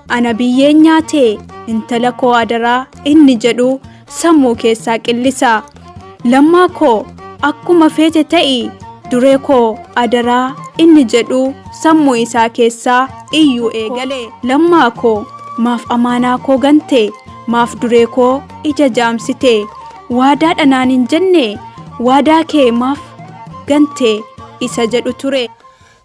ana biyyeen nyaatee intala koo adaraa inni jedhu sammuu keessaa qillisa. Lammaa koo akkuma feete ta'i duree koo adaraa inni jedhu sammuu isaa keessaa iyyuu eegale. Lammaa koo maaf amaanaa koo gante, maaf duree koo ija jaamsite, waadaa dhanaan hin jenne waadaa kee maaf gante isa jedhu ture.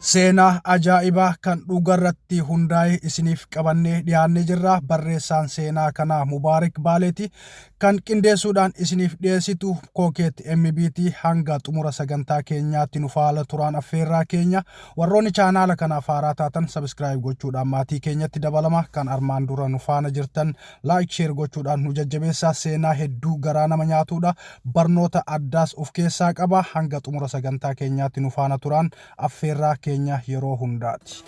Seenaa ajaa'ibaa kan dhugarratti hundaa'e isiniif qabannee dhiyaannee jirra. Barreessaan seenaa kanaa Mubaarak Baaleeti. Kan qindeessuudhaan isiniif dhiyeessitu Kookeet MBT. Hanga xumura sagantaa keenyaatti nu faana turaan affeerraa keenya. Warroonni chaanaala kanaaf haaraa taatan subscribe gochuudhaan maatii keenyatti dabalama. Kan armaan dura nu faana jirtan like share gochuudhaan nu jajjabeessaa. Seenaa hedduu garaa nama nyaatudha. Barnoota addaas of keessaa qaba. Hanga xumura sagantaa keenyaatti nu faana turaan affeerraa keenya yeroo hundaati.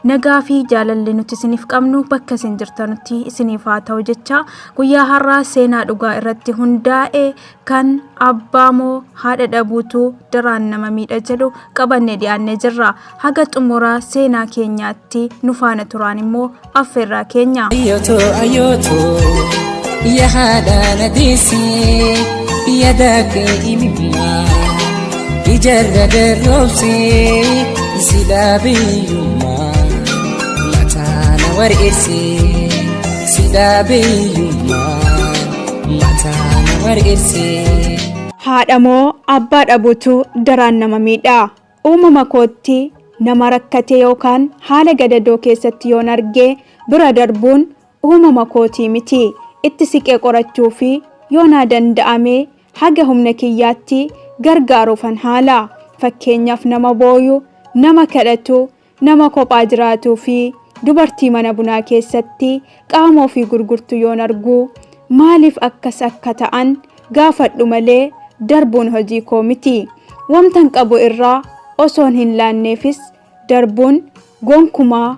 Nagaa fi jaalalli nuti isiniif qabnu bakka isin jirtanutti isiniif haa ta'u jecha guyyaa har'aa seenaa dhugaa irratti hundaa'e kan abbaa moo haadha dhabuutu daraan nama miidha jedhu qabannee dhiyaannee jirra. Haga xumura seenaa keenyaatti nu faana turaan immoo affeerraa keenya. Ayyooto ya haadha nadiisi yadake imimma ijarra darroobsi sidaabiyumma war'irsi sidaabiyummaa mataana war'irsi. Haadha moo abbaa dhabuutu daraan nama miidha. Uumama kootti nama rakkate yookaan haala gadadoo keessatti yoon argee bira darbuun uumama kootii miti. Itti siqee qorachuu fi yoonaa danda'ame haga humna kiyyaatti gargaaruufan haala. Fakkeenyaaf nama booyu, nama kadhatu, nama kophaa jiraatuu fi dubartii mana bunaa keessatti qaama ofii gurgurtu yoon argu maaliif akkas akka ta'an gaafadhu malee darbuun hojii koo miti. Wamtan qabu irraa osoon hin laanneefis darbuun gonkumaa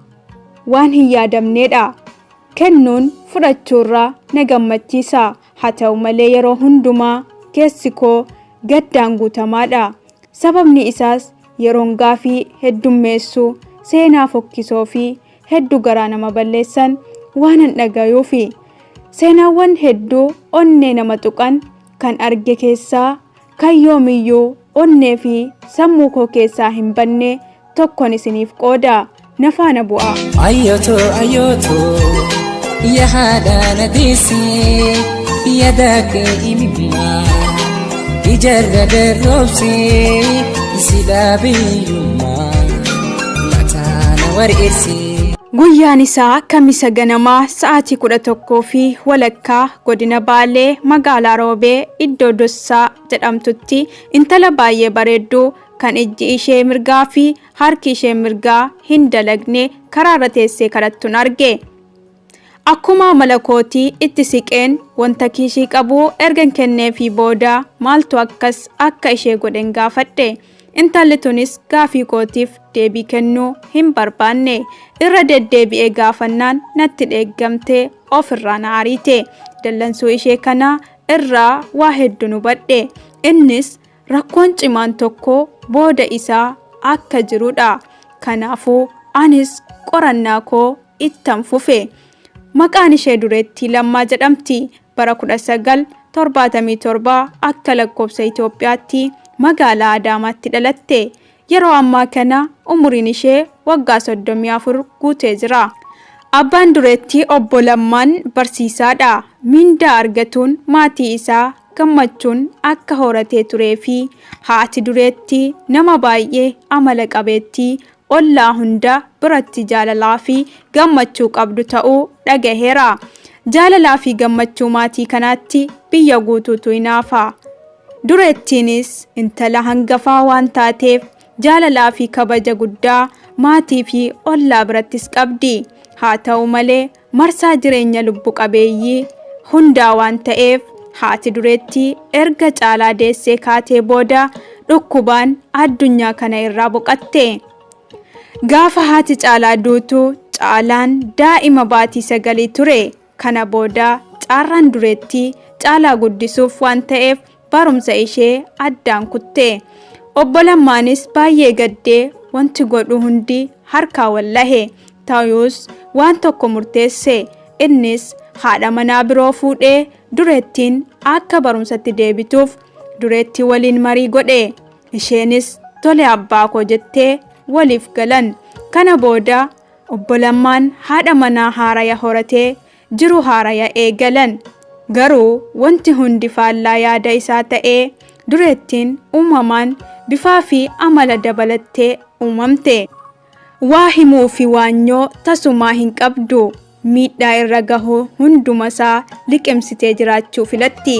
waan hin yaadamneedha. Kennuun fudhachuurraa na gammachiisa. Haa ta'u malee yeroo hundumaa keessi koo gaddaan guutamaadha. Sababni isaas yeroon gaafii heddummeessu seenaa fokkisoo fi hedduu garaa nama balleessan waan hin dhagayuufi. Seenaawwan hedduu onnee nama tuqan kan arge keessaa kan yoomiyyuu onnee fi sammuu koo keessaa hin banne tokkon isiniif qooda. Na faana bu'a. Ayyooto ya haadha nadiisi yadake imimma ijarra darroobsi sidaabiyumma mataana war'irsi. Guyyaan isaa kamisa ganamaa sa'aatii 11 fi walakkaa godina Baalee magaalaa Roobee iddoo Dossaa jedhamtutti intala baay'ee bareedduu kan ijji ishee mirgaa fi harki ishee mirgaa hin dalagne karaarra teessee kadhattuun arge. Akkuma malakootii itti siqeen wanta kiishii qabu ergan kennee fi booda maaltu akkas akka ishee godhen gaafadhe. Intalli tunis gaafii kootiif deebii kennuu hin barbaanne. Irra deddeebi'ee gaafannaan natti dheeggamtee ofirraa na ariite. Dallansuu ishee kana irraa waa hedduu hubadhe. Innis rakkoon cimaan tokko booda isaa akka jirudha. Kanaafuu anis qorannaa koo ittan fufe. Maqaan ishee dureettii Lammaa jedhamti. Bara 1977 akka lakkoofsa Itoophiyaatti magaalaa Adaamaatti dhalatte. Yeroo ammaa kana umuriin ishee waggaa 34 guutee jira. Abbaan dureettii obbo Lammaan barsiisaadha. Mindaa argatuun maatii isaa gammachuun akka horatee turee fi haati dureettii nama baay'ee amala qabeettii ollaa hunda biratti jaalalaa fi gammachuu qabdu ta'uu dhagaheera. Jaalalaa fi gammachuu maatii kanaatti biyya guutuutu hinaafa. Dureettiinis intala hangafaa waan taateef jaalalaa fi kabaja guddaa maatii fi ollaa birattis qabdi. haa ta'u malee marsaa jireenya lubbu qabeeyyii hundaa waan ta'eef haati dureettii erga Caalaa deessee kaatee booda dhukkubaan addunyaa kana irraa boqatte. Gaafa haati Caalaa duutu Caalaan daa'ima baatii 9 ture. Kana booda caarraan dureettii Caalaa guddisuuf waan ta'eef barumsa ishee addaan kutte. Obbo Lammaanis baay'ee gaddee wanti godhu hundi harkaa wallahe. Ta'us waan tokko murteesse. Innis haadha manaa biroo fuudhee dureettiin akka barumsatti deebituuf dureettii waliin marii godhe. Isheenis tole abbaa koo jettee waliif galan. Kana booda obbo Lammaan haadha manaa haaraya horatee jiru haaraya eegalan. Garuu wanti hundi faallaa yaada isaa ta'ee dureettiin uumamaan bifaa fi amala dabalattee uumamte. Waa himuu fi waanyoo tasumaa hin qabdu. Miidhaa irra gahu hundumasaa liqimsitee jiraachuu filatti.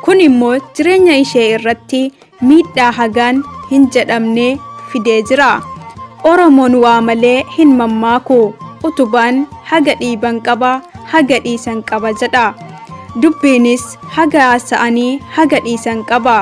Kun immoo jireenya ishee irratti miidhaa hagaan hin jedhamne fidee jira. Oromoon waa malee hin mammaaku. Utubaan haga dhiiban qaba, haga dhiisan qaba jedha. Dubbiinis haga haasa'anii haga dhiisan qaba.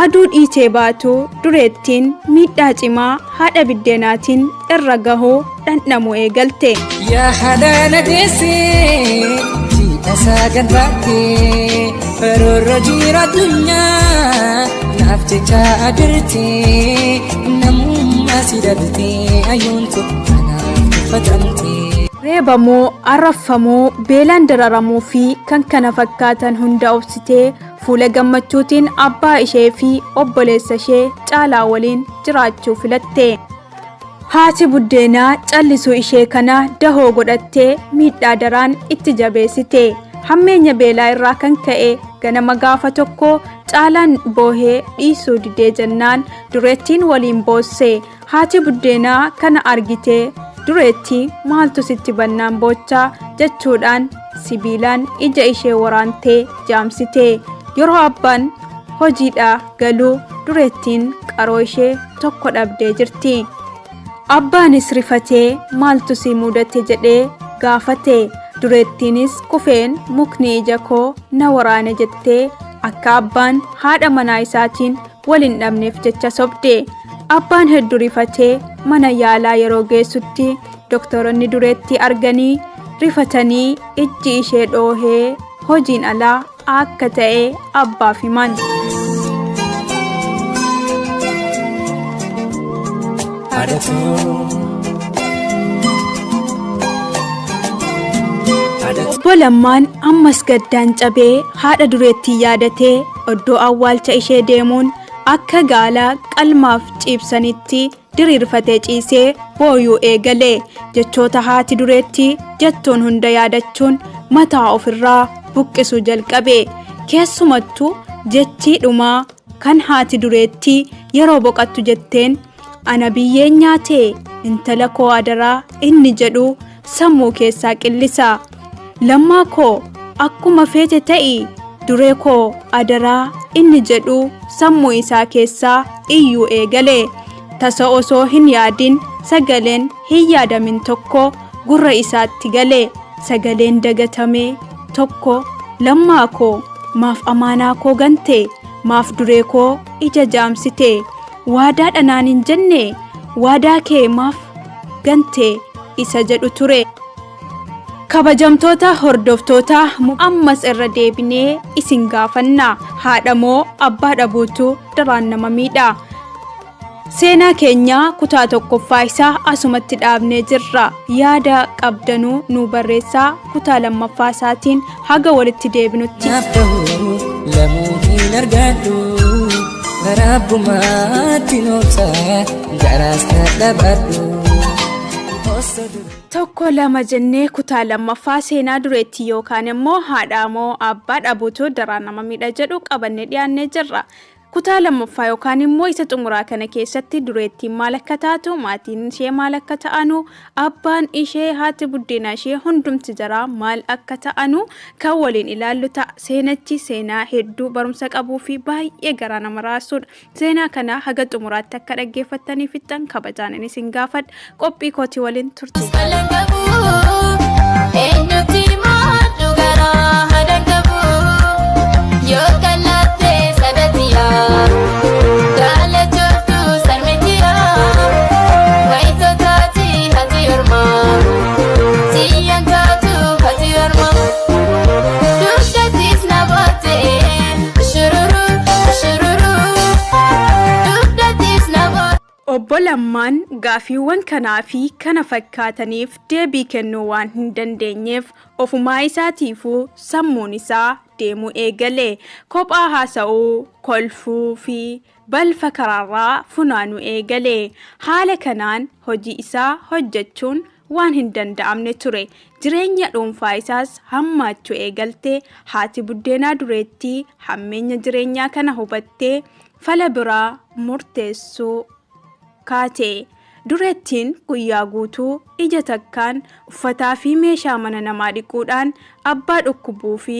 Aduu dhiitee baatu dureettiin miidhaa cimaa haadha biddeenaatiin irra gahuu dhandhamu eegalte. Yaa haadha na deessee jiidhasaa gadbaattee baroorra jira addunyaa naaf jecha adirtee namummaa si dabtee ayyoontu kanaaf uffatamtee. Reebamuu, arrafamuu, beelaan dararamuu fi kan kana fakkaatan hunda obsitee fuula gammachuutiin abbaa ishee fi obboleessa ishee Caalaa waliin jiraachuu filatte. Haati buddeenaa callisuu ishee kana dahoo godhattee miidhaa daraan itti jabeessite. Hammeenya beelaa irraa kan ka'e ganama gaafa tokko Caalaan boohee dhiisuu didee jennaan dureettiin waliin boosse. Haati buddeenaa kana argitee dureettii maaltu sitti bannaan boochaa jechuudhaan sibiilaan ija ishee waraantee jaamsite. Yeroo abbaan hojiidhaa galuu dureettiin qaroo ishee tokko dhabdee jirti. Abbaanis rifatee maaltu si mudate jedhee gaafate. Dureettiinis kufeen mukni ija koo na waraane jettee akka abbaan haadha manaa isaatiin waliin dhabneef jecha sobde. Abbaan hedduu rifatee mana yaalaa yeroo geessutti doktoroonni dureettii arganii rifatanii ijji ishee dhoohee hojiin alaa akka ta'e abbaaf himan. Obbo Lammaan ammas gaddaan cabee haadha dureettii yaadatee oddoo awwaalcha ishee deemuun akka gaalaa qalmaaf ciibsanitti diriirfatee ciisee booyuu eegale. Jechoota haati dureettii jettuun hunda yaadachuun mataa ofirraa buqqisuu jalqabe. Keessumattuu jechii dhumaa kan haati dureettii yeroo boqattu jetteen ana biyyeen nyaatee intala koo adaraa inni jedhu sammuu keessaa qillisa. Lammaa koo akkuma feete ta'i duree koo adaraa inni jedhu sammuu isaa keessaa iyyuu eegale. Tasa osoo hin yaadin sagaleen hin yaadamin tokko gurra isaatti gale. Sagaleen dagatame tokko lammaa koo maaf amaanaa koo gante, maaf duree koo ija jaamsite, waadaa dhanaan hin jenne waadaa kee maaf gante isa jedhu ture. Kabajamtoota hordoftoota ammas irra deebinee isin gaafanna. Haadha moo abbaa dhabuutu daraan nama miidha? Seenaa keenya kutaa tokkoffaa isaa asumatti dhaabnee jirra. Yaada qabdanuu nu barreessaa. Kutaa lammaffaa isaatiin haga walitti deebinutti. Lamuu hin argadhu barabbumaatti noota garaas na dhabadhu. Tokko lama jennee kutaa lammaffaa seenaa dureettii yookaan immoo haadha moo abbaa dhabuutu daraan nama miidha jedhu qabannee dhiyaannee jirra. kutaa lammaffaa yookaan immoo isa xumuraa kana keessatti dureettiin maal akka taatu, maatiin ishee maal akka ta'anu, abbaan ishee, haati buddeenaa ishee hundumti jaraa maal akka ta'anu kan waliin ilaallu ta'a. Seenachi seenaa hedduu barumsa qabuu fi baay'ee garaa nama raasudha. Seenaa kana haga xumuraatti akka dhaggeeffattanii fixan kabajaan isin gaafadha. Qophii kootii waliin turtu. Obbo Lammaan gaafiiwwan kanaa fi kana fakkaataniif deebii kennuu waan hin dandeenyeef ofumaa isaatiifuu sammuun isaa deemuu eegale. Kophaa haasa'uu, kolfuu fi balfa karaarraa funaanuu eegale. Haala kanaan hojii isaa hojjechuun waan hin danda'amne ture. Jireenya dhuunfaa isaas hammaachuu eegalte. Haati buddeenaa dureettii hammeenya jireenyaa kana hubattee fala biraa murteessuu kaate. Dureettiin guyyaa guutuu ija takkaan uffataa fi meeshaa mana namaa dhiquudhaan abbaa dhukkubuu fi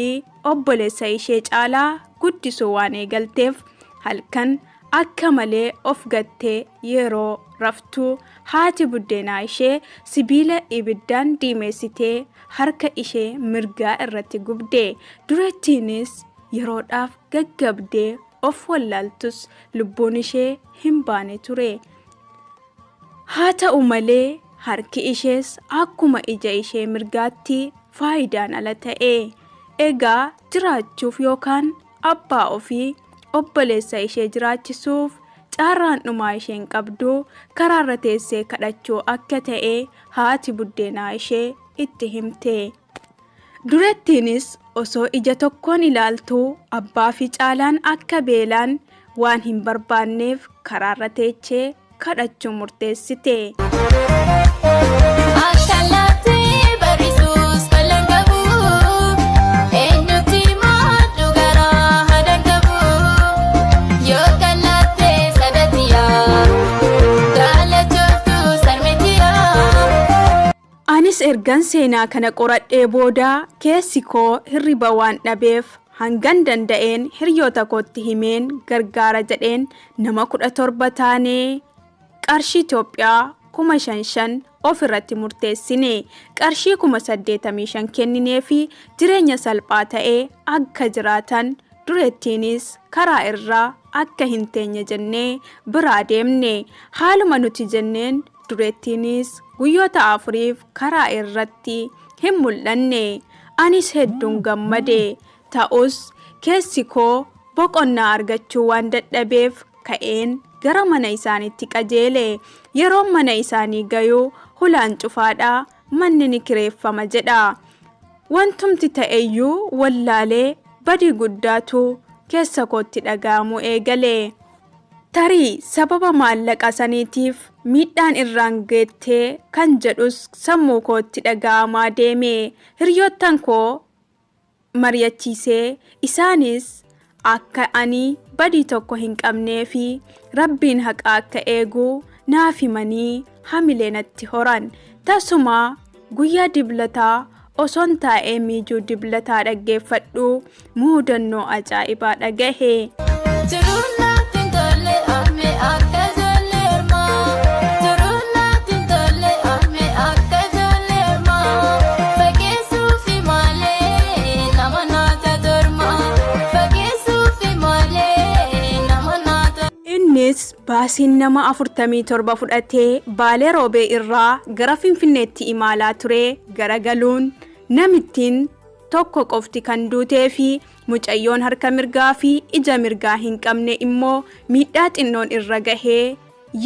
obboleessa ishee caalaa guddisuu waan eegalteef halkan akka malee of gattee yeroo raftuu haati buddeenaa ishee sibiila ibiddaan diimeessitee harka ishee mirgaa irratti gubde. Dureettiinis yeroodhaaf gaggabdee of wallaaltus lubbuun ishee hin baane ture. Haa ta'u malee harki ishees akkuma ija ishee mirgaatti faayidaan ala ta'e. Egaa jiraachuuf yookaan abbaa ofii obboleessa ishee jiraachisuuf carraan dhumaa isheen qabdu karaarra teessee kadhachuu akka ta'e haati buddeenaa ishee itti himte. Dureettiinis osoo ija tokkoon ilaaltuu abbaa fi caalaan akka beelaan waan hin barbaanneef karaarra teechee kadhachuu murteessite. Anis ergan seenaa kana qoradhee booda keessi koo hirriba waan dhabeef hangan danda'een hiriyoota kootti himeen gargaara jedheen nama 17 taanee qarshii Itoophiyaa 5,500 of irratti murteessine. Qarshii 85,000 kenninee fi jireenya salphaa ta'ee akka jiraatan dureettiinis karaa irraa akka hin teenye jennee biraa deemne. Haaluma nuti jenneen dureettiinis guyyoota 4 karaa irratti hin mul'anne. Anis hedduun gammade. Ta'us keessi koo boqonnaa argachuu waan dadhabeef ka'een gara mana isaaniitti qajeele. Yeroo mana isaanii gayuu hulaan cufaadha, manni ni kireeffama jedha. Wantumti ta'eyyuu wallaalee badii guddaatu keessa kootti dhaga'amuu eegale. Tarii sababa maallaqa saniitiif miidhaan irraan geettee kan jedhus sammuu kootti dhaga'amaa deeme. Hiriyoottan koo mari'achiisee isaanis akka ani badii tokko hin qabnee fi rabbiin haqa akka eegu naaf himanii hamilee natti horan. Tasuma guyyaa diblataa osoon taa'ee miijuu diblataa dhaggeeffadhu muudannoo ajaa'ibaa dhagahe. Baasiin nama 47 fudhatee Baalee Roobee irraa gara Finfinneetti imalaa ture. Garagaluun namittiin tokko qofti kan duutee fi mucayyoon harka mirgaa fi ija mirgaa hin qabne immoo miidhaa xinnoon irra gahee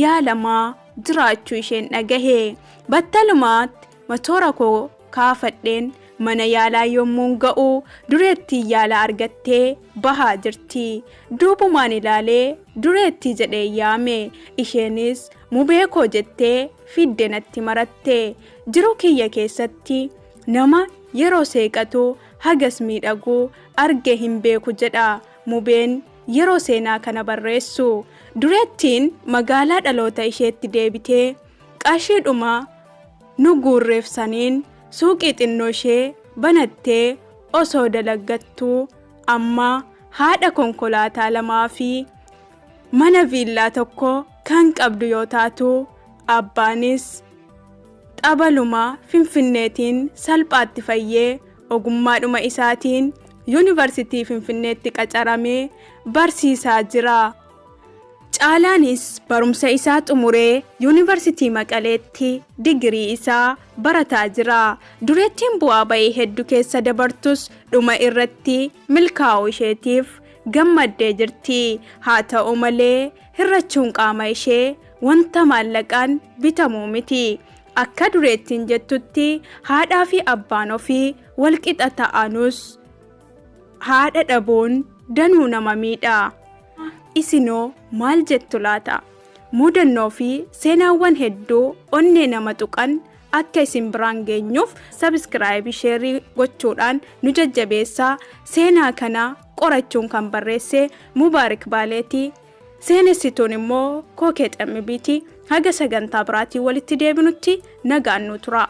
yaalamaa jiraachuu isheen dhagahe. Battalumaatti matoora koo kaafadheen mana yaalaa yommuun ga'u dureettii yaala argattee bahaa jirti. Duubumaan ilaalee dureettii jedhee yaame. Isheenis mubee koo jettee fidde natti maratte. Jiruu kiyya keessatti nama yeroo seeqatu hagas miidhagu arge hin beeku jedha. Mubeen yeroo seenaa kana barreessu. Dureettiin magaalaa dhaloota isheetti deebitee qarshiidhuma nu guurreefsaniin suuqii xinnoo ishee banattee osoo dalaggattuu amma haadha konkolaataa lamaa fi mana viillaa tokko kan qabdu yoo taatu, abbaanis xabaluma Finfinneetiin salphaatti fayyee ogummaadhuma isaatiin yuunivarsiitii Finfinneetti qacaramee barsiisaa jira. Caalaanis barumsa isaa xumuree yuunivarsiitii Maqaleetti digirii isaa barataa jira. Dureettiin bu'aa bahii hedduu keessa dabartus dhuma irratti milkaa'uu isheetiif gammaddee jirti. Haa ta'u malee hirrachuun qaama ishee wanta maallaqaan bitamuu miti. Akka dureettiin jettutti haadhaa fi abbaan ofii walqixa ta'anus haadha dhabuun danuu nama miidha. Isinoo maal jettu laata? Mudannoo fi seenaawwan hedduu onnee nama tuqan akka isin biraan geenyuuf subscribe share gochuudhaan nu jajjabeessaa. Seenaa kana qorachuun kan barreesse Mubaarik Baaleeti. Seenessituun immoo Kookee Xammibiiti. Haga sagantaa biraatii walitti deebinutti nagaan nu tura.